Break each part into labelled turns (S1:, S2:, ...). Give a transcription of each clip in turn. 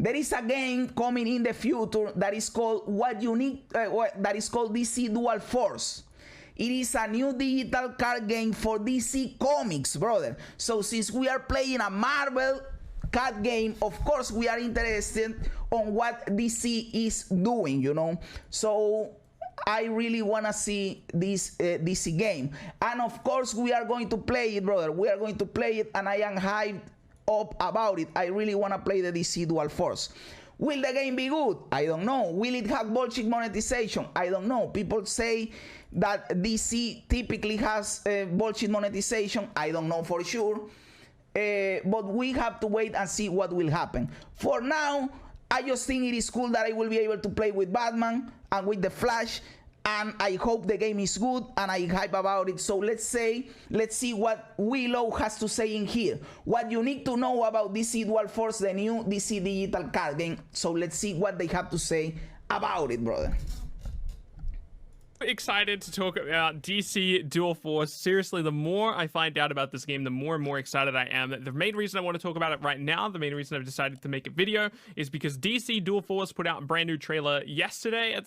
S1: There is a game coming in the future that is called that is called DC Dual Force. It is a new digital card game for DC Comics, brother. So since we are playing a Marvel card game, of course we are interested on what DC is doing, you know. So I really want to see this DC game, and of course we are going to play it, brother. We are going to play it, and I am hyped up about it. I really want to play the DC Dual Force. Will the game be good? I don't know. Will it have bullshit monetization? I don't know. People say that DC typically has bullshit monetization. I don't know for sure. But we have to wait and see what will happen. For now, I just think it is cool that I will be able to play with Batman and with the Flash, and I hope the game is good, and I hype about it. So let's see what Willow has to say in here. What you need to know about DC Dual Force, the new DC digital card game. So let's see what they have to say about it, brother.
S2: Excited to talk about DC Dual Force. Seriously, the more I find out about this game, the more and more excited I am. The main reason I want to talk about it right now, the main reason I've decided to make a video, is because DC Dual Force put out a brand new trailer yesterday,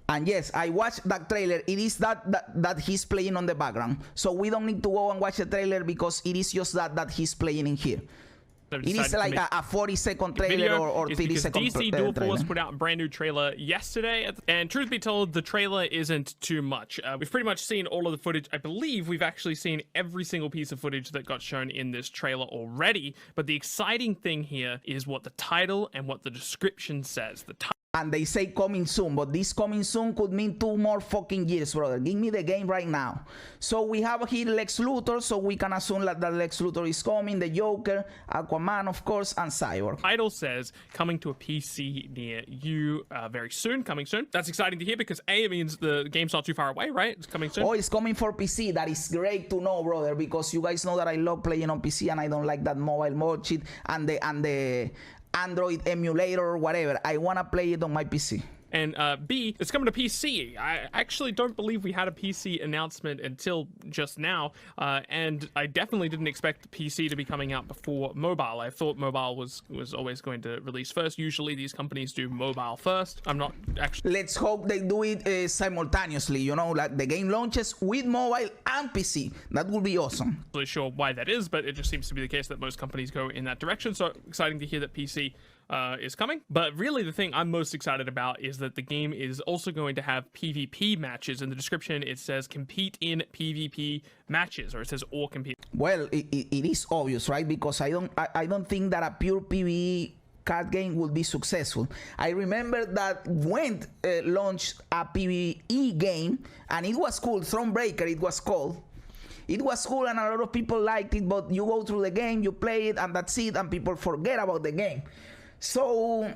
S1: and yes, I watched that trailer. It is that he's playing on the background, so we don't need to go and watch the trailer because it is just that he's playing in here. It is like a 40-second trailer or 30-second
S2: DC Dual Force put out a brand new trailer yesterday, and truth be told, the trailer isn't too much. We've pretty much seen all of the footage. I believe we've actually seen every single piece of footage that got shown in this trailer already, but the exciting thing here is what the title and what the description says.
S1: And they say coming soon, but this coming soon could mean 2 more fucking years, brother. Give me the game right now. So we have here Lex Luthor, so we can assume that Lex Luthor is coming, the Joker, Aquaman, of course, and Cyborg.
S2: Title says coming to a PC near you very soon, coming soon. That's exciting to hear because A, it means the game's not too far away, right? It's coming soon.
S1: Oh, it's coming for PC. That is great to know, brother, because you guys know that I love playing on PC and I don't like that mobile mode shit and the Android emulator or whatever. I want to play it on my PC.
S2: And B, it's coming to PC. I actually don't believe we had a PC announcement until just now, and I definitely didn't expect PC to be coming out before mobile. I thought mobile was always going to release first. Usually these companies do mobile first. I'm not actually...
S1: Let's hope they do it simultaneously, you know, like the game launches with mobile and PC. That would be awesome.
S2: Not really sure why that is, but it just seems to be the case that most companies go in that direction. So exciting to hear that PC is coming. But really the thing I'm most excited about is that the game is also going to have PvP matches. In the description it says compete in PvP matches, or it says or compete.
S1: Well, it is obvious, right? Because I don't think that a pure PvE card game would be successful. I remember that Gwent launched a PvE game and it was cool. Thronebreaker it was called. It was cool and a lot of people liked it, but you go through the game, you play it, and that's it, and people forget about the game. So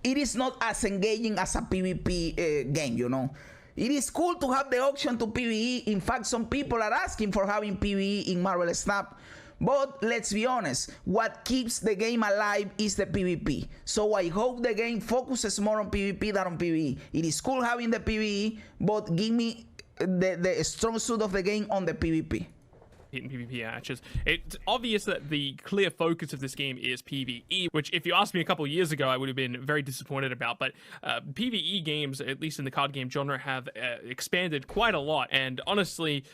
S1: it is not as engaging as a PvP game, you know. It is cool to have the option to PvE. In fact, some people are asking for having PvE in Marvel Snap. But let's be honest, what keeps the game alive is the PvP. So I hope the game focuses more on PvP than on PvE. It is cool having the PvE, but give me the strong suit of the game on the PvP.
S2: In PvP matches. It's obvious that the clear focus of this game is PvE, which if you asked me a couple years ago, I would have been very disappointed about. But PvE games, at least in the card game genre, have expanded quite a lot. And honestly,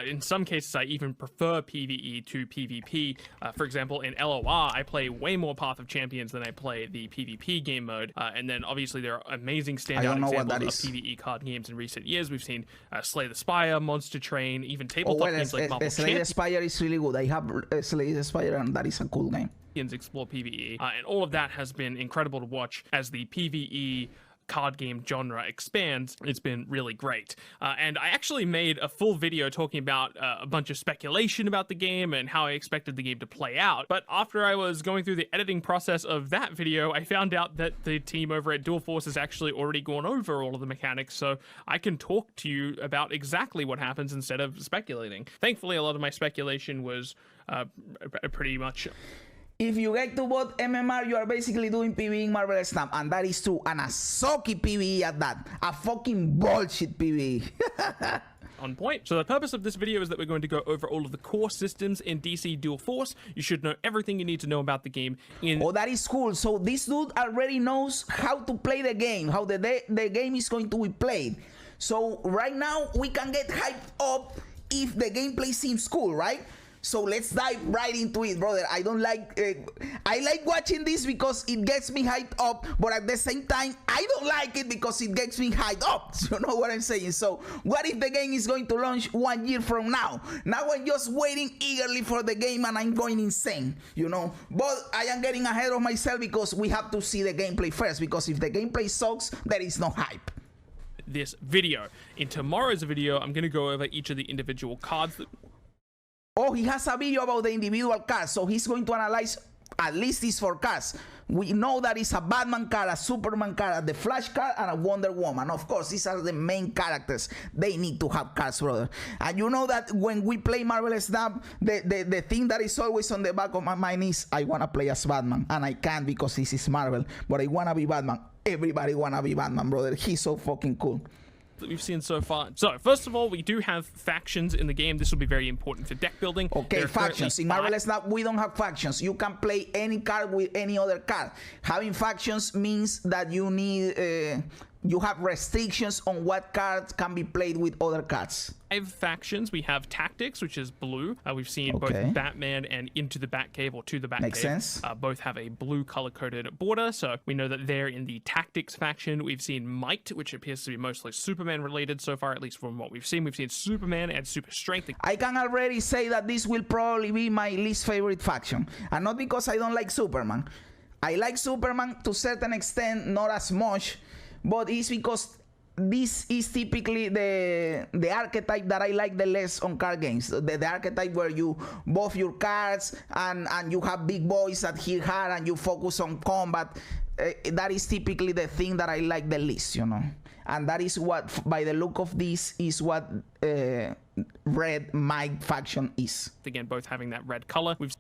S2: in some cases, I even prefer PvE to PvP. For example, in LOR, I play way more Path of Champions than I play the PvP game mode. And then obviously there are amazing standout examples of PvE card games in recent years. We've seen Slay the Spire, Monster Train, even tabletop games like Marvel Champions.
S1: Spire is really good. I have Slay the Spire and that is a cool game.
S2: Explore PvE, and all of that has been incredible to watch as the PvE card game genre expands. It's been really great. And I actually made a full video talking about a bunch of speculation about the game and how I expected the game to play out. But after I was going through the editing process of that video, I found out that the team over at Dual Force has actually already gone over all of the mechanics, so I can talk to you about exactly what happens instead of speculating. Thankfully, a lot of my speculation was pretty much...
S1: If you get to bot MMR, you are basically doing PvE in Marvel Snap, and that is true. And a sucky PvE at that. A fucking bullshit PvE.
S2: on point. So the purpose of this video is that we're going to go over all of the core systems in DC Dual Force. You should know everything you need to know about the game.
S1: Oh, that is cool. So this dude already knows how to play the game, how the game is going to be played. So right now we can get hyped up if the gameplay seems cool, right? So let's dive right into it, brother. I like watching this because it gets me hyped up, but at the same time, I don't like it because it gets me hyped up. You know what I'm saying? So what if the game is going to launch 1 year from now? Now I'm just waiting eagerly for the game and I'm going insane, you know? But I am getting ahead of myself because we have to see the gameplay first, because if the gameplay sucks, there is no hype.
S2: This video. In tomorrow's video, I'm going to go over each of the individual cards that...
S1: Oh, he has a video about the individual cards, so he's going to analyze at least these 4 cards. We know that it's a Batman card, a Superman card, the Flash card, and a Wonder Woman. Of course, these are the main characters. They need to have cards, brother. And you know that when we play Marvel Snap, the thing that is always on the back of my mind is I want to play as Batman, and I can't because this is Marvel, but I want to be Batman. Everybody want to be Batman, brother. He's so fucking cool.
S2: That we've seen so far. So first of all, we do have factions in the game. This will be very important for deck building.
S1: Okay, factions. In Marvel Snap, we don't have factions. You can play any card with any other card. Having factions means that you need you have restrictions on what cards can be played with other cards.
S2: 5 factions. We have Tactics, which is blue. We've seen both Batman and Into the Batcave, or To the Batcave.
S1: Makes sense.
S2: Both have a blue color-coded border, so we know that they're in the Tactics faction. We've seen Might, which appears to be mostly Superman-related so far, at least from what we've seen. We've seen Superman and Super Strength.
S1: I can already say that this will probably be my least favorite faction, and not because I don't like Superman. I like Superman to a certain extent, not as much, but it's because this is typically the archetype that I like the less on card games. The archetype where you buff your cards and you have big boys that hit hard and you focus on combat. That is typically the thing that I like the least, you know. And that is what, by the look of this, is what Red Might faction is.
S2: Again, both having that red color. We've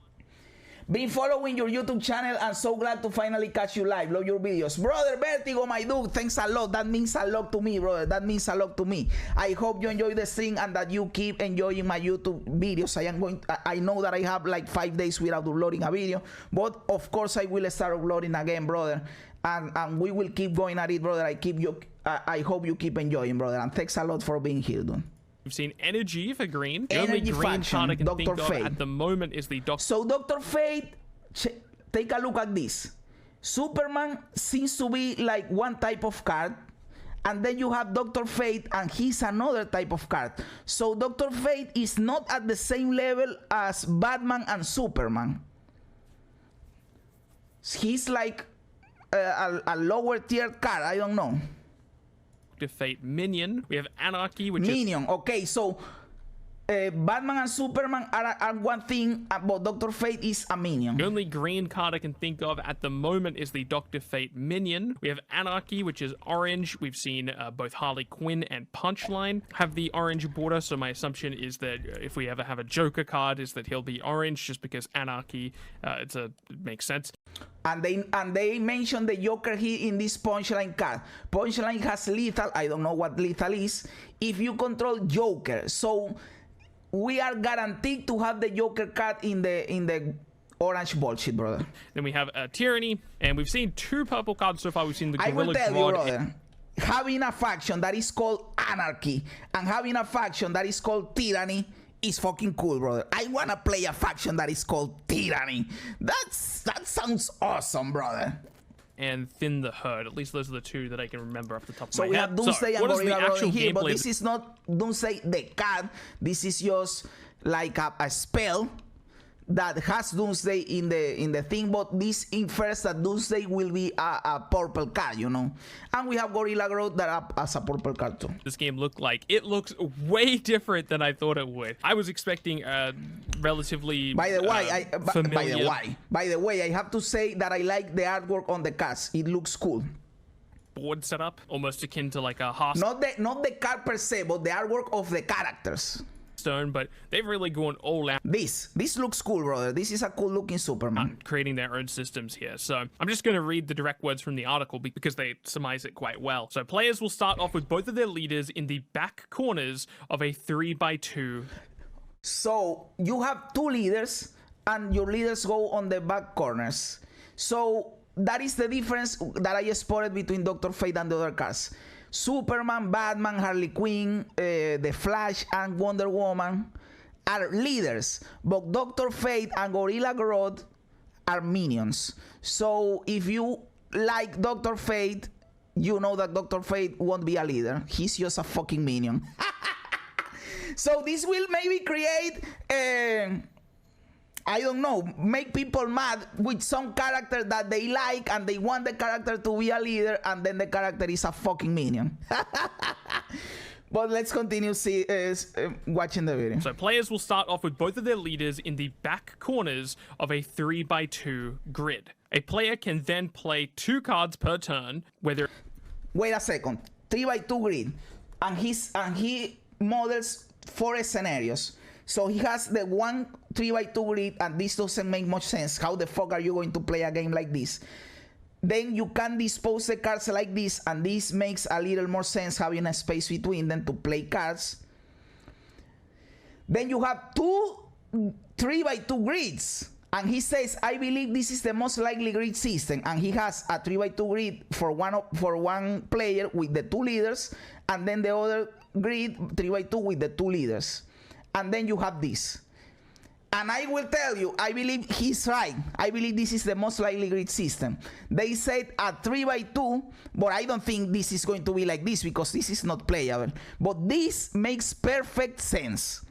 S1: been following your YouTube channel and so glad to finally catch you live. Love your videos. Brother Vertigo, my dude, thanks a lot. That means a lot to me, brother. That means a lot to me. I hope you enjoy the stream and that you keep enjoying my YouTube videos. I know that I have like 5 days without uploading a video, but of course I will start uploading again, brother. And we will keep going at it, brother. I hope you keep enjoying, brother. And thanks a lot for being here, dude.
S2: We've seen Energy for green. The
S1: Energy
S2: only green
S1: faction,
S2: card I can
S1: Dr.
S2: think of
S1: Fate.
S2: at the moment is the Doctor.
S1: So Dr. Fate, take a look at this. Superman seems to be like one type of card, and then you have Dr. Fate, and he's another type of card. So Dr. Fate is not at the same level as Batman and Superman. He's like a lower tier card. I don't know.
S2: Dr. Fate Minion. We have Anarchy, which
S1: Minion. Okay, so Batman and Superman are one thing, but Dr. Fate is a minion.
S2: The only green card I can think of at the moment is the Dr. Fate Minion. We have Anarchy, which is orange. We've seen both Harley Quinn and Punchline have the orange border, so my assumption is that if we ever have a Joker card, is that he'll be orange, just because Anarchy, it makes sense.
S1: And they mentioned the Joker here in this Punchline card. Punchline has lethal. I don't know what lethal is. If you control Joker, so we are guaranteed to have the Joker card in the orange bullshit, brother.
S2: Then we have Tyranny, and we've seen 2 purple cards so far. We've seen the Gorilla
S1: I will tell
S2: Grodd.
S1: You, brother, having a faction that is called Anarchy and having a faction that is called Tyranny is fucking cool, brother. I wanna play a faction that is called Tyranny. That sounds awesome, brother.
S2: And Thin the Herd. At least those are the 2 that I can remember off the top of
S1: so
S2: my
S1: we
S2: head.
S1: have Doomsday and Gorilla Grodd here, but
S2: gameplay?
S1: this is not Doomsday the card. This is just like a spell that has Doomsday in the thing, but this infers that Doomsday will be a purple card, you know. And we have Gorilla Grodd that as a purple card too.
S2: This game looked like. It looks way different than I thought it would. I was expecting relatively
S1: by the way, I have to say that I like the artwork on the cards. It looks cool.
S2: Board setup, almost akin to like a house.
S1: Not the card per se, but the artwork of the characters.
S2: stone, but they've really gone all out
S1: This looks cool, brother. This is a cool looking Superman.
S2: creating their own systems here. So I'm just going to read the direct words from the article because they surmise it quite well. So players will start off with both of their leaders in the back corners of a 3x2.
S1: So you have two leaders and your leaders go on the back corners. So that is the difference that I spotted between Dr. Fate and the other cars. Superman, Batman, Harley Quinn, The Flash, and Wonder Woman are leaders, but Dr. Fate and Gorilla Grodd are minions. So if you like Dr. Fate, you know that Dr. Fate won't be a leader. He's just a fucking minion. So this will maybe create I don't know, make people mad with some character that they like and they want the character to be a leader, and then the character is a fucking minion. But let's continue watching the video.
S2: So players will start off with both of their leaders in the back corners of a 3x2 grid. A player can then play 2 cards per turn, whether...
S1: Wait a second. 3x2 grid. And he models 4 scenarios. So he has the one 3x2 grid, and this doesn't make much sense. How the fuck are you going to play a game like this? Then you can dispose the cards like this, and this makes a little more sense, having a space between them to play cards. Then you have 2 3x2 grids, and he says, I believe this is the most likely grid system, and he has a 3x2 grid for one player with the 2 leaders, and then the other grid 3x2 with the 2 leaders. And then you have this. And I will tell you, I believe he's right. I believe this is the most likely grid system. They said a 3x2, but I don't think this is going to be like this because this is not playable. But this makes perfect sense.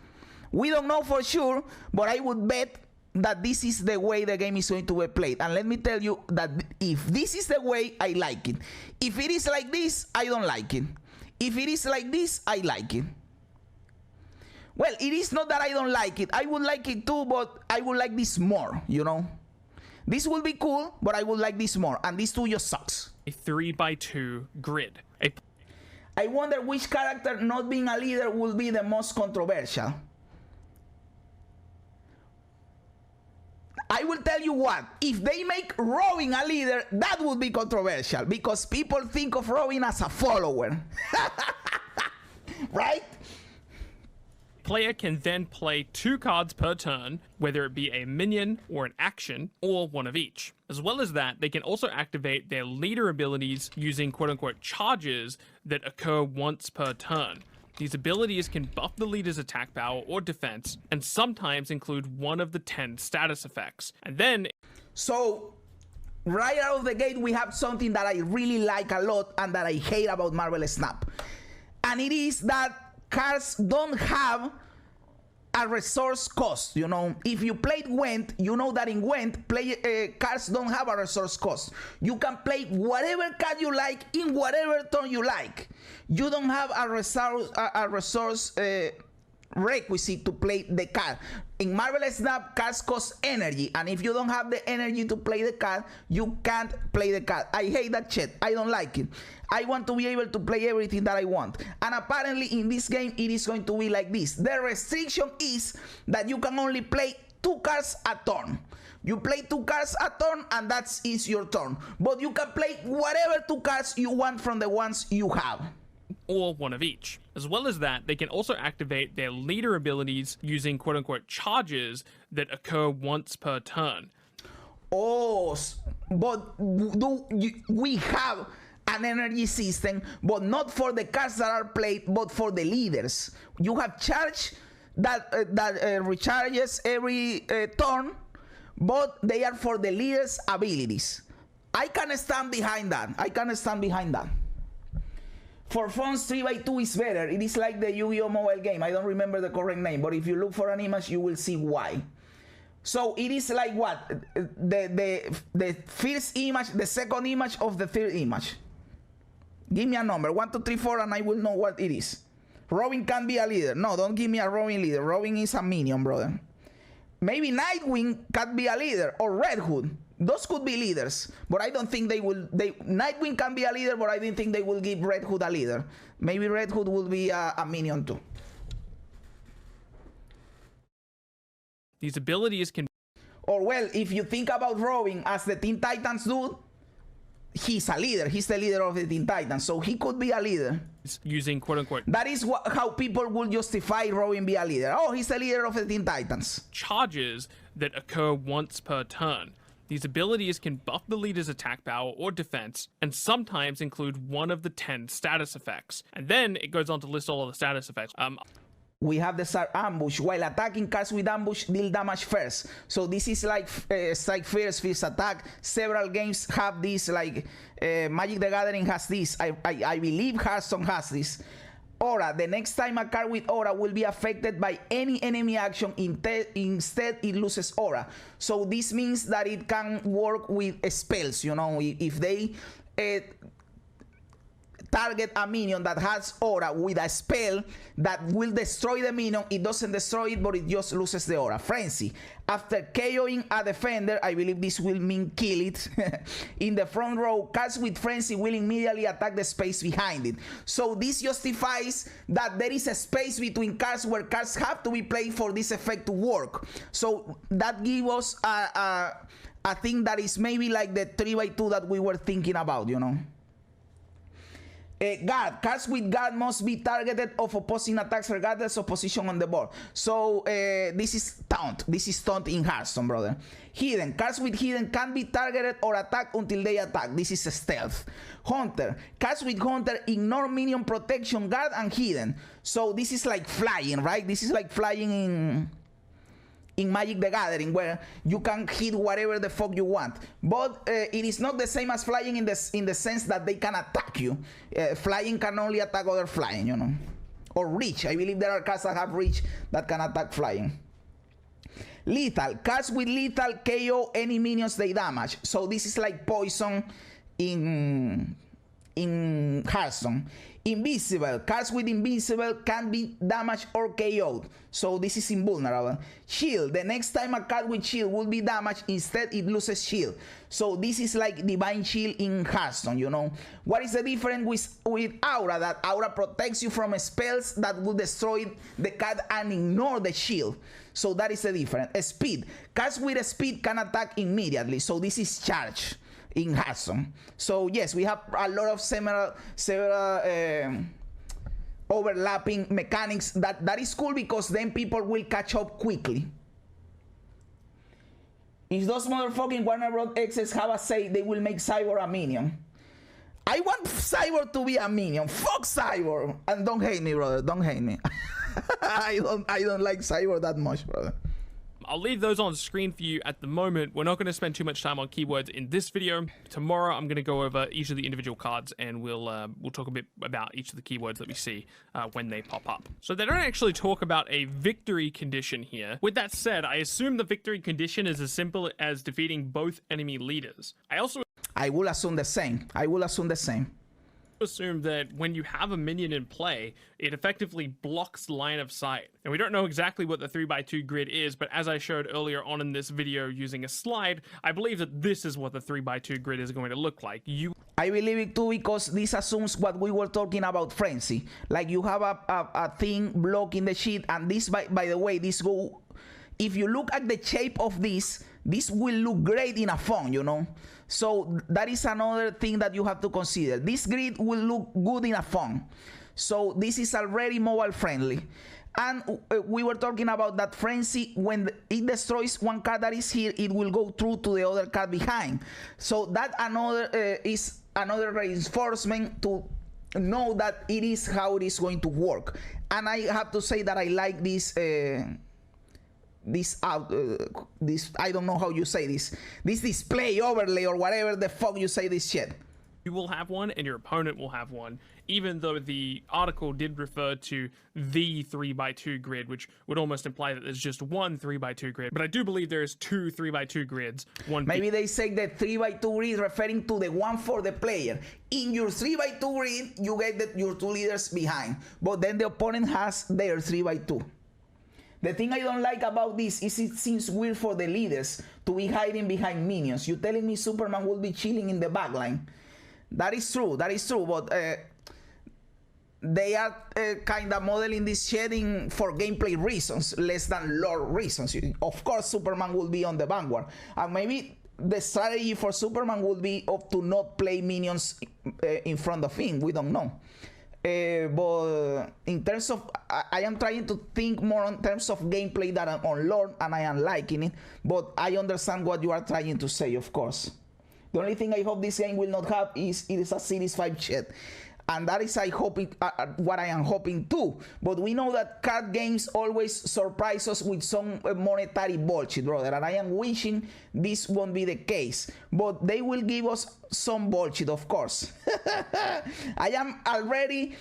S1: We don't know for sure, but I would bet that this is the way the game is going to be played. And let me tell you that if this is the way, I like it. If it is like this, I don't like it. If it is like this, I like it. Well, it is not that I don't like it. I would like it too, but I would like this more, you know? This will be cool, but I would like this more. And this too just sucks.
S2: A 3x2 grid.
S1: I wonder which character not being a leader will be the most controversial. I will tell you what, if they make Robin a leader, that would be controversial because people think of Robin as a follower. Right?
S2: Player can then play 2 cards per turn, whether it be a minion or an action, or one of each. As well as that, they can also activate their leader abilities using quote-unquote charges that occur once per turn. These abilities can buff the leader's attack power or defense, and sometimes include one of the 10 status effects. And then...
S1: So, right out of the gate, we have something that I really like a lot and that I hate about Marvel Snap. And it is that cards don't have a resource cost, you know. If you played Gwent, you know that in Gwent, cards don't have a resource cost. You can play whatever card you like in whatever turn you like. You don't have a resource requisite to play the card. In Marvel Snap, cards cost energy, and if you don't have the energy to play the card, you can't play the card. I hate that shit. I don't like it. I want to be able to play everything that I want. And apparently in this game, it is going to be like this. The restriction is that you can only play 2 cards a turn. You play 2 cards a turn, and that is your turn. But you can play whatever 2 cards you want from the ones you have.
S2: Or one of each. As well as that, they can also activate their leader abilities using quote-unquote charges that occur once per turn.
S1: Oh, but we have an energy system, but not for the cards that are played, but for the leaders. You have charge that recharges every turn, but they are for the leaders' abilities. I can stand behind that. I can stand behind that. For phones, 3x2 is better. It is like the Yu-Gi-Oh! Mobile game. I don't remember the correct name, but if you look for an image, you will see why. So it is like what? The first image, the second image of the third image. Give me a number, 1, 2, 3, 4, and I will know what it is. Robin can be a leader. No, don't give me a Robin leader. Robin is a minion, brother. Maybe Nightwing can be a leader, or Red Hood. Those could be leaders, but I don't think they will. Nightwing can be a leader, but I didn't think they will give Red Hood a leader. Maybe Red Hood will be a minion too.
S2: These abilities can...
S1: Or well, if you think about Robin as the Teen Titans dude, he's a leader. He's the leader of the Teen Titans, so he could be a leader.
S2: Using quote-unquote...
S1: That is how people will justify Robin be a leader. Oh, he's the leader of the Teen Titans.
S2: ...charges that occur once per turn. These abilities can buff the leader's attack power or defense, and sometimes include one of the 10 status effects. And then it goes on to list all of the status effects.
S1: We have the Star Ambush. While attacking, cards with ambush deal damage first. So this is like strike first, first attack. Several games have this, like Magic the Gathering has this. I believe Hearthstone has this. Aura. The next time a card with Aura will be affected by any enemy action, instead it loses Aura. So this means that it can work with spells, you know, if they target a minion that has Aura with a spell that will destroy the minion, it doesn't destroy it, but it just loses the Aura. Frenzy. After KOing a defender, I believe this will mean kill it, in the front row, cards with Frenzy will immediately attack the space behind it. So this justifies that there is a space between cards where cards have to be played for this effect to work. So that gives us a thing that is maybe like the 3x2 that we were thinking about, you know. Guard. Cards with guard must be targeted of opposing attacks regardless of position on the board. So this is taunt. This is taunt in Hearthstone, brother. Hidden. Cards with hidden can be targeted or attacked until they attack. This is stealth. Hunter. Cards with hunter ignore minion protection, guard, and hidden. So this is like flying, right? This is like flying in Magic the Gathering, where you can hit whatever the fuck you want, but it is not the same as flying in the sense that they can attack you. Flying can only attack other flying, you know, or reach. I believe there are cards that have reach that can attack flying. Lethal. Cards with lethal KO any minions they damage. So this is like poison in Hearthstone. Invisible. Cards with invisible can be damaged or KO'd. So this is invulnerable. Shield. The next time a card with shield will be damaged, instead it loses shield. So this is like divine shield in Hearthstone, you know. What is the difference with Aura? That Aura protects you from spells that will destroy the card and ignore the shield. So that is the difference. Speed. Cards with speed can attack immediately. So this is charge in Hearthstone. So yes, we have a lot of several overlapping mechanics. That is cool, because then people will catch up quickly. If those motherfucking Warner Bros. X's have a say, they will make Cyborg a minion. I want Cyborg to be a minion. Fuck Cyborg. And don't hate me, brother. Don't hate me. I don't like Cyborg that much, brother.
S2: I'll leave those on screen for you at the moment. We're not going to spend too much time on keywords in this video. Tomorrow, I'm going to go over each of the individual cards, and we'll talk a bit about each of the keywords that we see when they pop up. So they don't actually talk about a victory condition here. With that said, I assume the victory condition is as simple as defeating both enemy leaders. I
S1: will assume the same. I will assume the same.
S2: Assume that when you have a minion in play, it effectively blocks line of sight. And we don't know exactly what the 3x2 grid is, but as I showed earlier on in this video using a slide, I believe that this is what the 3x2 grid is going to look like.
S1: I believe it too, because this assumes what we were talking about Frenzy. Like you have a thing blocking the shit, and this, by the way, this go. If you look at the shape of this will look great in a phone, you know. So that is another thing that you have to consider. This grid will look good in a phone. So this is already mobile friendly. And we were talking about that Frenzy, when it destroys one card that is here, it will go through to the other card behind. So that is another reinforcement to know that it is how it is going to work. And I have to say that I like this I don't know how you say this display overlay, or whatever the fuck you say this shit.
S2: You will have one and your opponent will have one, even though the article did refer to the 3x2 grid, which would almost imply that there's just one 3x2 grid. But I do believe there's two 3x2 grids.
S1: Maybe they say that 3x2 grid referring to the one for the player. In your 3x2 grid, you get your two leaders behind, but then the opponent has their 3x2. The thing I don't like about this is it seems weird for the leaders to be hiding behind minions. You telling me Superman will be chilling in the backline? That is true, but they are kind of modeling this shading for gameplay reasons, less than lore reasons. Of course, Superman will be on the vanguard, and maybe the strategy for Superman would be to not play minions in front of him. We don't know. But in terms of, I am trying to think more in terms of gameplay than on lore, and I am liking it. But I understand what you are trying to say, of course. The only thing I hope this game will not have is it is a Series 5 shit. And that is what I am hoping too. But we know that card games always surprise us with some monetary bullshit, brother. And I am wishing this won't be the case. But they will give us some bullshit, of course. I am already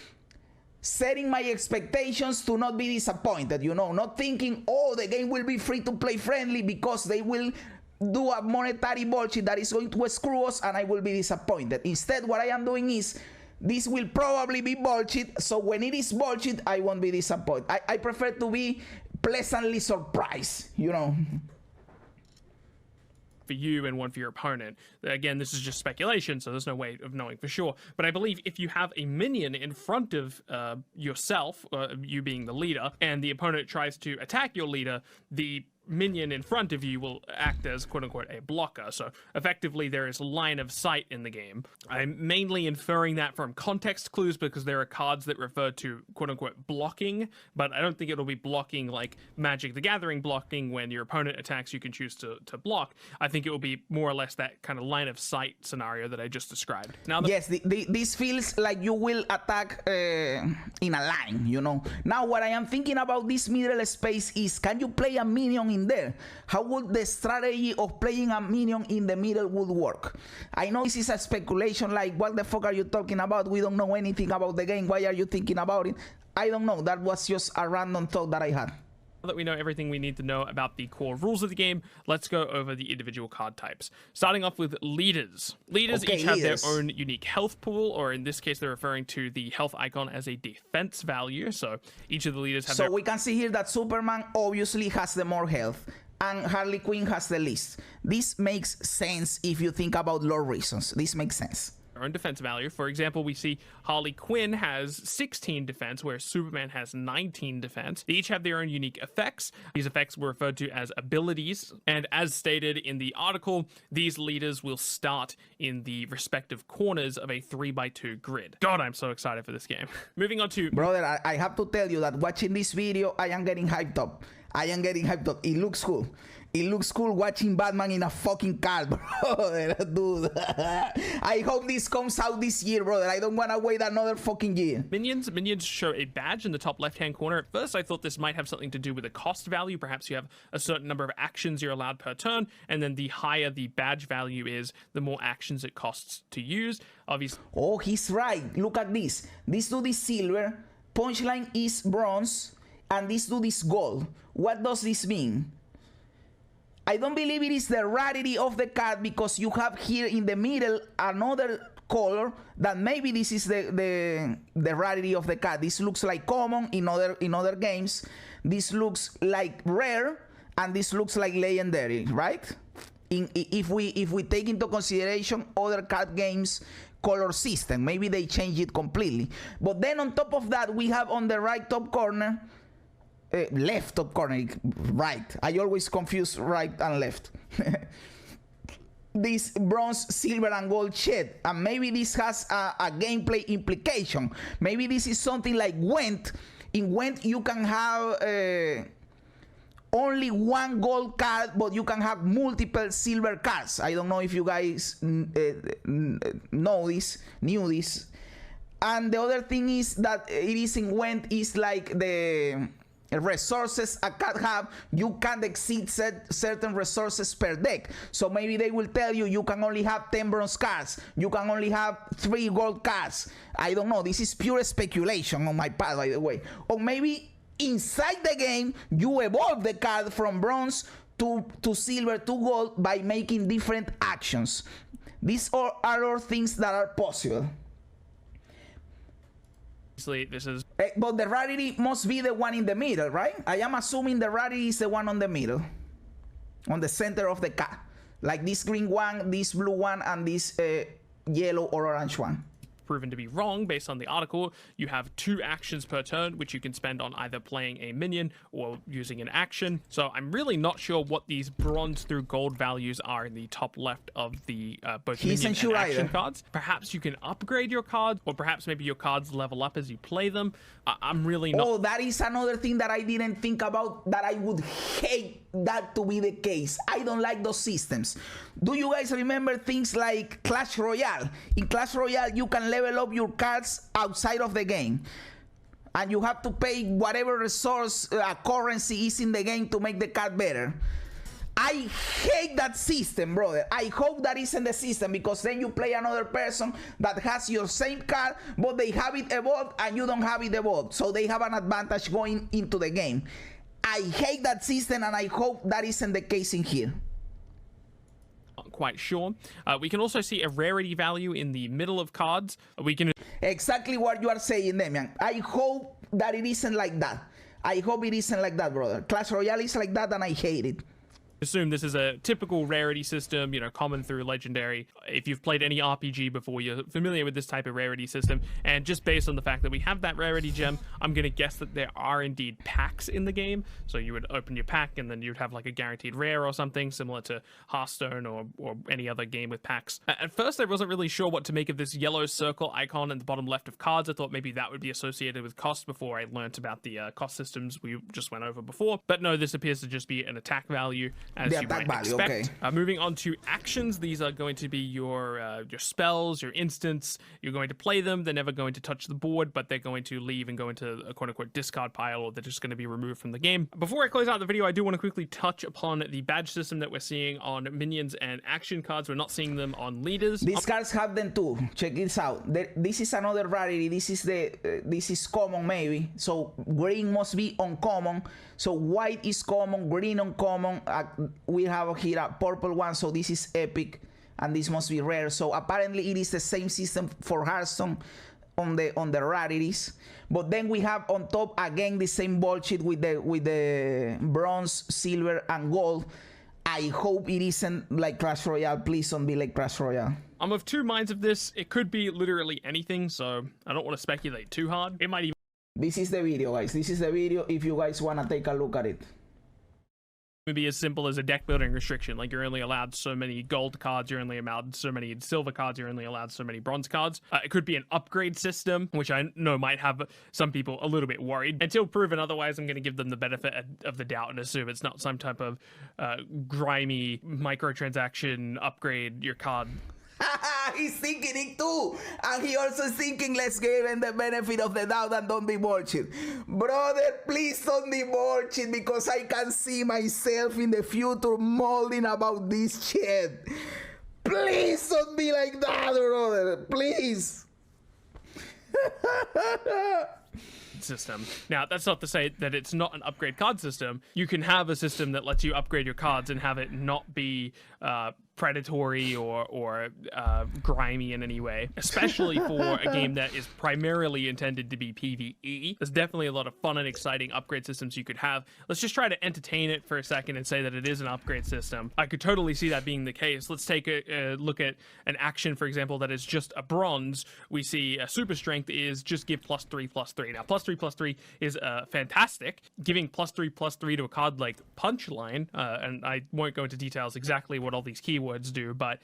S1: setting my expectations to not be disappointed, you know. Not thinking, oh, the game will be free to play friendly, because they will do a monetary bullshit that is going to screw us and I will be disappointed. Instead, what I am doing is, this will probably be bullshit, so when it is bullshit, I won't be disappointed. I prefer to be pleasantly surprised, you know.
S2: For you and one for your opponent. Again, this is just speculation, so there's no way of knowing for sure. But I believe if you have a minion in front of yourself, you being the leader, and the opponent tries to attack your leader, the minion in front of you will act as quote-unquote a blocker. So effectively there is line of sight in the game. I'm mainly inferring that from context clues, because there are cards that refer to quote-unquote blocking, but I don't think it'll be blocking like Magic the Gathering blocking. When your opponent attacks, you can choose to block. I think it will be more or less that kind of line of sight scenario that I just described. Now
S1: yes, this feels like you will attack in a line, you know. Now what I am thinking about this middle space is, can you play a minion in there? How would the strategy of playing a minion in the middle would work? I know this is a speculation, like what the fuck are you talking about? We don't know anything about the game. Why are you thinking about it? I don't know. That was just a random thought that I had.
S2: Now that we know everything we need to know about the core rules of the game, let's go over the individual card types. Starting off with leaders. Leaders each have their own unique health pool, or in this case, they're referring to the health icon as a defense value. So each of the leaders have
S1: we can see here that Superman obviously has the more health, and Harley Quinn has the least. This makes sense if you think about lore reasons. This makes sense.
S2: Own defense value. For example, we see Harley Quinn has 16 defense, whereas Superman has 19 defense. They each have their own unique effects. These effects were referred to as abilities, and as stated in the article, these leaders will start in the respective corners of a 3x2 grid. God, I'm so excited for this game. Moving on to...
S1: Brother, I have to tell you that watching this video, I am getting hyped up. It looks cool. It looks cool watching Batman in a fucking car, brother, dude. I hope this comes out this year, brother. I don't want to wait another fucking year.
S2: Minions show a badge in the top left-hand corner. At first, I thought this might have something to do with the cost value. Perhaps you have a certain number of actions you're allowed per turn, and then the higher the badge value is, the more actions it costs to use. Obviously.
S1: Oh, he's right. Look at this. This dude is silver, punchline is bronze, and this dude is gold. What does this mean? I don't believe it is the rarity of the card, because you have here in the middle another color that maybe this is the rarity of the card. This looks like common in other games. This looks like rare, and this looks like legendary, right? If we take into consideration other card games color system, maybe they change it completely. But then on top of that, we have on the right top corner, left top corner, right. I always confuse right and left. This bronze, silver, and gold shit. And maybe this has a gameplay implication. Maybe this is something like Gwent. In Gwent, you can have only one gold card, but you can have multiple silver cards. I don't know if you guys knew this. And the other thing is that it is in Gwent is like the resources a card have, you can't exceed certain resources per deck. So maybe they will tell you can only have 10 bronze cards, you can only have 3 gold cards. I don't know, this is pure speculation on my part, by the way. Or maybe inside the game you evolve the card from bronze to silver to gold by making different actions. These are all things that are possible.
S2: This is...
S1: But the rarity must be the one in the middle, right? I am assuming the rarity is the one on the middle, on the center of the card, like this green one, this blue one, and this yellow or orange one.
S2: proven to be wrong based on the article. You have 2 actions per turn, which you can spend on either playing a minion or using an action. So I'm really not sure what these bronze through gold values are in the top left of the both minion and action cards. Perhaps you can upgrade your cards, or perhaps maybe your cards level up as you play them. I'm really not.
S1: Oh, that is another thing that I didn't think about, that I would hate that to be the case. I don't like those systems. Do you guys remember things like Clash Royale? In Clash Royale, you can level up your cards outside of the game, and you have to pay whatever resource currency is in the game to make the card better. I hate that system, brother. I hope that isn't the system, because then you play another person that has your same card, but they have it evolved and you don't have it evolved, so they have an advantage going into the game. I hate that system, and I hope that isn't the case in here.
S2: Not quite sure. We can also see a rarity value in the middle of cards. We can
S1: exactly what you are saying, Demian. I hope that it isn't like that. I hope it isn't like that, brother. Clash Royale is like that, and I hate it.
S2: Assume this is a typical rarity system, you know, common through legendary. If you've played any RPG before, you're familiar with this type of rarity system. And just based on the fact that we have that rarity gem, I'm going to guess that there are indeed packs in the game. So you would open your pack and then you'd have like a guaranteed rare or something similar to Hearthstone or any other game with packs. At first, I wasn't really sure what to make of this yellow circle icon in the bottom left of cards. I thought maybe that would be associated with cost before I learnt about the cost systems we just went over before. But no, this appears to just be an attack value, as you might expect. Okay. Moving on to actions, these are going to be your spells, your instants. You're going to play them. They're never going to touch the board, but they're going to leave and go into a quote-unquote discard pile, or they're just going to be removed from the game. Before I close out the video, I do want to quickly touch upon the badge system that we're seeing on minions and action cards. We're not seeing them on leaders.
S1: These cards have them too. Check this out. This is another rarity. This is common maybe. So green must be uncommon. So white is common, green uncommon. We have here a purple one, so this is epic, and this must be rare. So apparently it is the same system for Hearthstone on the rarities. But then we have on top again the same bullshit with the bronze, silver, and gold. I hope it isn't like Clash Royale. Please don't be like Clash Royale.
S2: I'm of 2 minds of this. It could be literally anything, so I don't want to speculate too hard. It might even...
S1: This is the video, guys. This is the video if you guys want to take a look at it.
S2: Be as simple as a deck building restriction, like you're only allowed so many gold cards, you're only allowed so many silver cards, you're only allowed so many bronze cards. It could be an upgrade system, which I know might have some people a little bit worried. Until proven otherwise, I'm going to give them the benefit of the doubt and assume it's not some type of grimy microtransaction upgrade your card.
S1: He's thinking it too, and he also is thinking, let's give him the benefit of the doubt and don't be bullshit. Brother, please don't be bullshit, because I can see myself in the future molding about this shit. Please don't be like that, brother, please.
S2: System. Now, that's not to say that it's not an upgrade card system. You can have a system that lets you upgrade your cards and have it not be predatory or grimy in any way, especially for a game that is primarily intended to be PvE. There's definitely a lot of fun and exciting upgrade systems you could have. Let's just try to entertain it for a second and say that it is an upgrade system. I could totally see that being the case. Let's take a look at an action, for example, that is just a bronze. We see a super strength is just give +3/+3. Now, +3/+3 is fantastic. Giving +3/+3 to a card like Punchline, and I won't go into details exactly what all these keywords do, but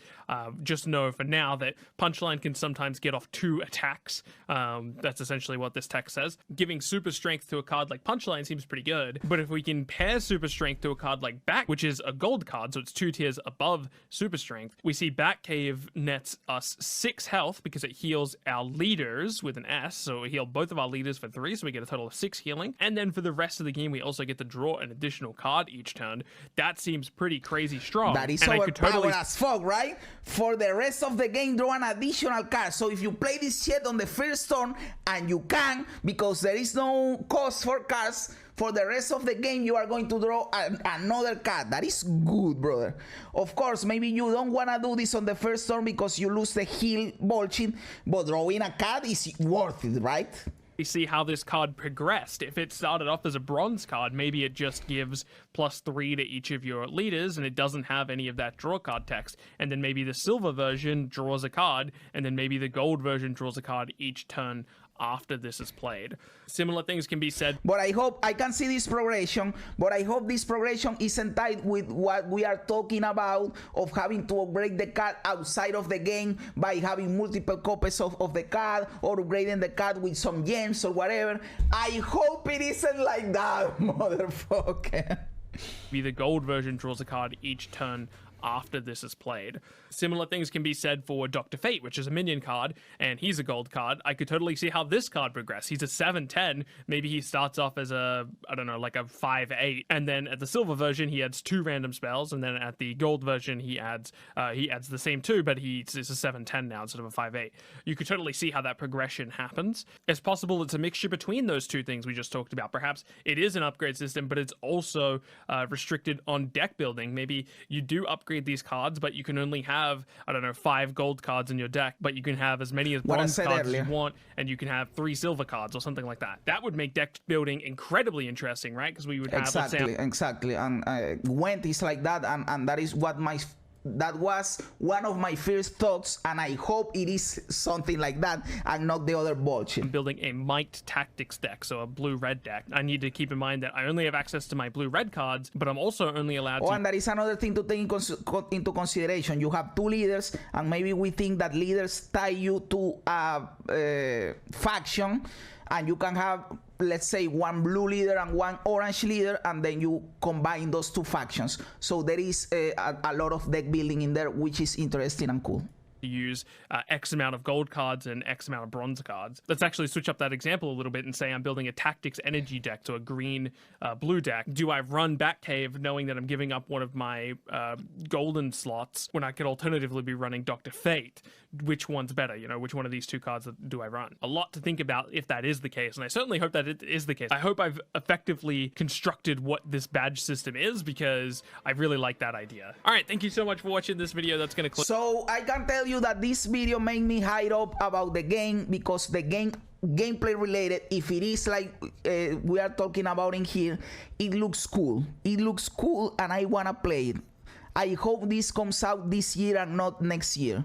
S2: just know for now that Punchline can sometimes get off 2 attacks. That's essentially what this text says. Giving super strength to a card like Punchline seems pretty good, but if we can pair super strength to a card like Back, which is a gold card, so it's 2 tiers above super strength, we see Batcave nets us 6 health because it heals our leaders with an S, so we heal both of our leaders for 3, so we get a total of 6 healing, and then for the rest of the game we also get to draw an additional card each turn. That seems pretty crazy strong.
S1: That is overpowered as fuck, right? For the rest of the game, draw an additional card. So if you play this shit on the first turn, and you can, because there is no cost for cards, for the rest of the game you are going to draw another card. That is good, brother. Of course, maybe you don't want to do this on the first turn because you lose the heal bullshit, but drawing a card is worth it, right?
S2: We see how this card progressed. If it started off as a bronze card, maybe it just gives +3 to each of your leaders and it doesn't have any of that draw card text. And then maybe the silver version draws a card, and then maybe the gold version draws a card each turn after this is played. Similar things can be said.
S1: But I hope I can see this progression, but I hope this progression isn't tied with what we are talking about of having to upgrade the card outside of the game by having multiple copies of the card or upgrading the card with some gems or whatever. I hope it isn't like that, motherfucker.
S2: Maybe the gold version draws a card each turn after this is played. Similar things can be said for Dr. Fate, which is a minion card, and he's a gold card. I could totally see how this card progresses. He's a 7/10. Maybe he starts off as a, I don't know, like a 5/8, and then at the silver version he adds 2 random spells, and then at the gold version he adds the same 2, but it's a 7/10 now instead of a 5/8. You could totally see how that progression happens. It's possible it's a mixture between those two things we just talked about. Perhaps it is an upgrade system, but it's also restricted on deck building. Maybe you do upgrade these cards, but you can only have, I don't know, 5 gold cards in your deck, but you can have as many as bronze cards as you want, and you can have 3 silver cards or something like that. That would make deck building incredibly interesting, right? Because we would have
S1: exactly, and Gwent is like that, and that is what that was one of my first thoughts, and I hope it is something like that and not the other bullshit.
S2: I'm building a Might Tactics deck, so a blue-red deck. I need to keep in mind that I only have access to my blue-red cards, but I'm also only allowed to...
S1: and that is another thing to take into consideration. You have 2 leaders, and maybe we think that leaders tie you to a faction, and you can have, let's say, 1 blue leader and 1 orange leader, and then you combine those 2 factions. So there is a lot of deck building in there, which is interesting and cool.
S2: Use X amount of gold cards and X amount of bronze cards. Let's actually switch up that example a little bit and say I'm building a Tactics Energy deck, so a green blue deck. Do I run Batcave knowing that I'm giving up one of my golden slots when I could alternatively be running Dr. Fate? Which one's better? You know, which one of these 2 cards do I run? A lot to think about if that is the case, and I certainly hope that it is the case. I hope I've effectively constructed what this badge system is, because I really like that idea. All right, thank you so much for watching this video. That's gonna click.
S1: So I can tell you that this video made me hype up about the game, because the gameplay related, if it is like we are talking about in here, it looks cool. It looks cool, and I wanna play it. I hope this comes out this year and not next year.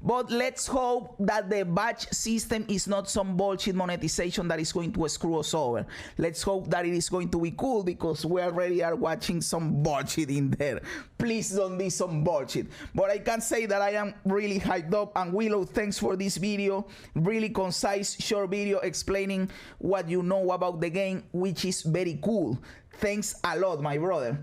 S1: But let's hope that the badge system is not some bullshit monetization that is going to screw us over. Let's hope that it is going to be cool, because we already are watching some bullshit in there. Please don't be some bullshit. But I can say that I am really hyped up. And Willow, thanks for this video. Really concise, short video explaining what you know about the game, which is very cool. Thanks a lot, my brother.